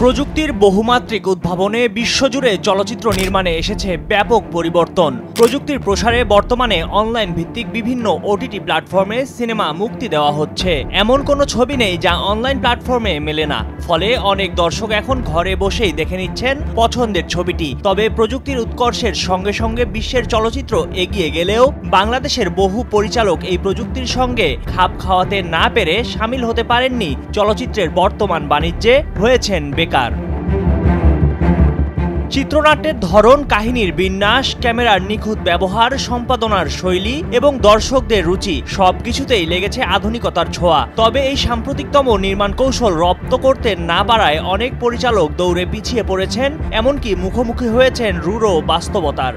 প্রযুক্তির বহুমাত্রিক উদ্ভাবনে বিশ্বজুড়ে চলচ্চিত্র নির্মাণে এসেছে ব্যাপক পরিবর্তন। প্রযুক্তির প্রসারে বর্তমানে অনলাইন ভিত্তিক বিভিন্ন ওটিটি প্ল্যাটফর্মে সিনেমা মুক্তি দেওয়া হচ্ছে। এমন কোনো ছবি নেই যা অনলাইন প্ল্যাটফর্মে মেলে না। ফলে অনেক দর্শক এখন ঘরে বসেই দেখে নিচ্ছেন পছন্দের ছবিটি। তবে প্রযুক্তির উৎকর্ষের সঙ্গে সঙ্গে বিশ্বের চলচ্চিত্র এগিয়ে গেলেও বাংলাদেশের বহু পরিচালক এই প্রযুক্তির সঙ্গে খাপ খাওয়াতে না পেরে সামিল হতে পারেননি চলচ্চিত্রের বর্তমান বাণিজ্যে, হয়েছেন বেকার। চিত্রনাট্যের ধরন, কাহিনীর বিন্যাস, ক্যামেরার নিখুঁত ব্যবহার, সম্পাদনার শৈলী এবং দর্শকদের রুচি সবকিছুতেই লেগেছে আধুনিকতার ছোঁয়া। তবে এই সাম্প্রতিকতম নির্মাণ কৌশল রপ্ত করতে না পারায় অনেক পরিচালক দৌড়ে পিছিয়ে পড়েছেন, এমনকি মুখোমুখি হয়েছেন রূঢ় বাস্তবতার।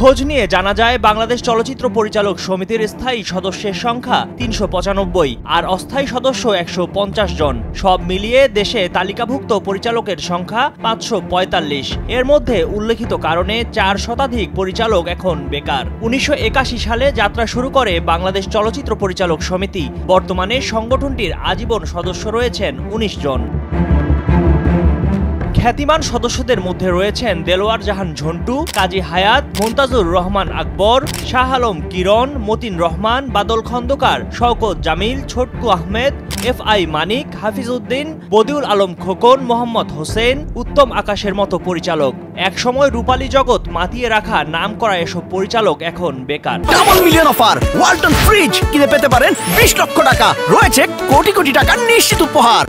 খোঁজ নিয়ে জানা যায়, বাংলাদেশ চলচ্চিত্র পরিচালক সমিতির স্থায়ী সদস্যের সংখ্যা ৩৯৫ আর অস্থায়ী সদস্য ১৫০ জন। সব মিলিয়ে দেশে তালিকাভুক্ত পরিচালকের সংখ্যা ৫৪৫। এর মধ্যে উল্লেখিত কারণে ৪ শতাধিক পরিচালক এখন বেকার। ১৯৮১ সালে যাত্রা শুরু করে বাংলাদেশ চলচ্চিত্র পরিচালক সমিতি। বর্তমানে সংগঠনটির আজীবন সদস্য রয়েছেন ১৯ জন। খ্যাতিমান সদস্যদের মধ্যে রয়েছেন দেলোয়ার জাহান ঝন্টু, কাজী হায়াত, মুনতাজুর রহমান আকবর, শাহ আলম কিরণ, মতিন রহমান, বাদল খন্দকার, শওকত জামিল, ছোটকু আহমেদ, এফআই মানিক, হাফিজ উদ্দিন, বদিউল আলম খোকন, মোহাম্মদ হোসেন, উত্তম আকাশের মতো পরিচালক। একসময় রূপালী জগৎ মাতিয়ে রাখা নাম করা এসব পরিচালক এখন বেকার। Double million offer, Walton fridge কিনে পেতে পারেন ২০ লক্ষ টাকা, রয়েছে কোটি কোটি টাকার নিশ্চিত উপহার।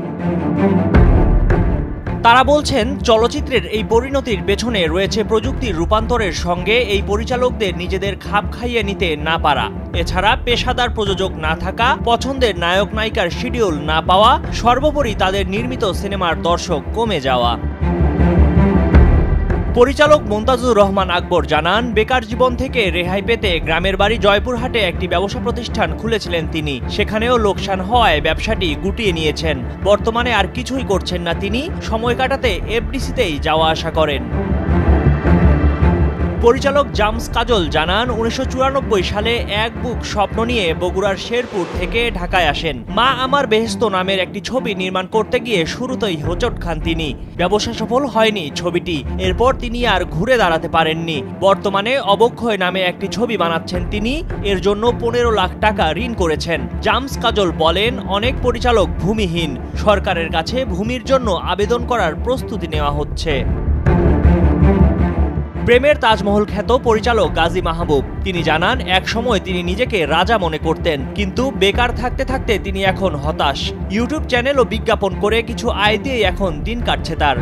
তারা বলছেন, চলচ্চিত্রের এই পরিণতির পেছনে রয়েছে প্রযুক্তির রূপান্তরের সঙ্গে এই পরিচালকদের নিজেদের খাপ খাইয়ে নিতে না পারা। এছাড়া পেশাদার প্রযোজক না থাকা, পছন্দের নায়ক নায়িকার শিডিউল না পাওয়া, সর্বোপরি তাদের নির্মিত সিনেমার দর্শক কমে যাওয়া। পরিচালক মুনতাজুর রহমান আকবর জানান, বেকার জীবন থেকে রেহাই পেতে গ্রামের বাড়ি জয়পুরহাটে একটি ব্যবসা প্রতিষ্ঠান খুলেছিলেন তিনি। সেখানেও লোকসান হওয়ায় ব্যবসাটি গুটিয়ে নিয়েছেন। বর্তমানে আর কিছুই করছেন না তিনি, সময় কাটাতে এফডিসিতেই যাওয়া আসা করেন। পরিচালক জামস কাজল জানান, ১৯৯৪ সালে এক বুক স্বপ্ন নিয়ে বগুড়ার শেরপুর থেকে ঢাকায় আসেন। মা আমার বেহেশত নামের একটি ছবি নির্মাণ করতে গিয়ে শুরুতেই হোঁচট খান তিনি। ব্যবসা সফল হয়নি ছবিটি। এরপর তিনি আর ঘুরে দাঁড়াতে পারেননি। বর্তমানে অবক্ষয় নামে একটি ছবি বানাচ্ছেন তিনি। এর জন্য ১৫ লাখ টাকা ঋণ করেছেন। জামস কাজল বলেন, অনেক পরিচালক ভূমিহীন। সরকারের কাছে ভূমির জন্য আবেদন করার প্রস্তুতি নেওয়া হচ্ছে। প্রেমের তাজমহল খ্যাত পরিচালক গাজী মাহবুব তিনি জানান, এক সময় তিনি নিজেকে রাজা মনে করতেন, কিন্তু বেকার থাকতে থাকতে তিনি এখন হতাশ। ইউটিউব চ্যানেল ও বিজ্ঞাপন করে কিছু আয় দিয়ে এখন দিন কাটছে তার।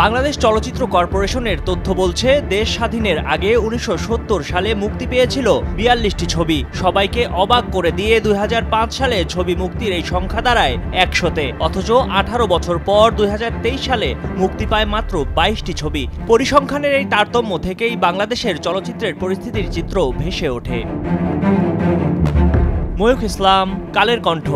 বাংলাদেশ চলচ্চিত্র কর্পোরেশনের তথ্য বলছে, দেশ স্বাধীনের আগে ১৯৭০ সালে মুক্তি পেয়েছিল ৪২টি ছবি। সবাইকে অবাক করে দিয়ে ২০০৫ সালে ছবি মুক্তির এই সংখ্যা দাঁড়ায় ১০০-তে। অথচ ১৮ বছর পর ২০২৩ সালে মুক্তি পায় মাত্র ২২টি ছবি। পরিসংখ্যানের এই তারতম্য থেকেই বাংলাদেশের চলচ্চিত্রের পরিস্থিতির চিত্র ভেসে ওঠে। ময়ূখ ইসলাম, কালের কণ্ঠ।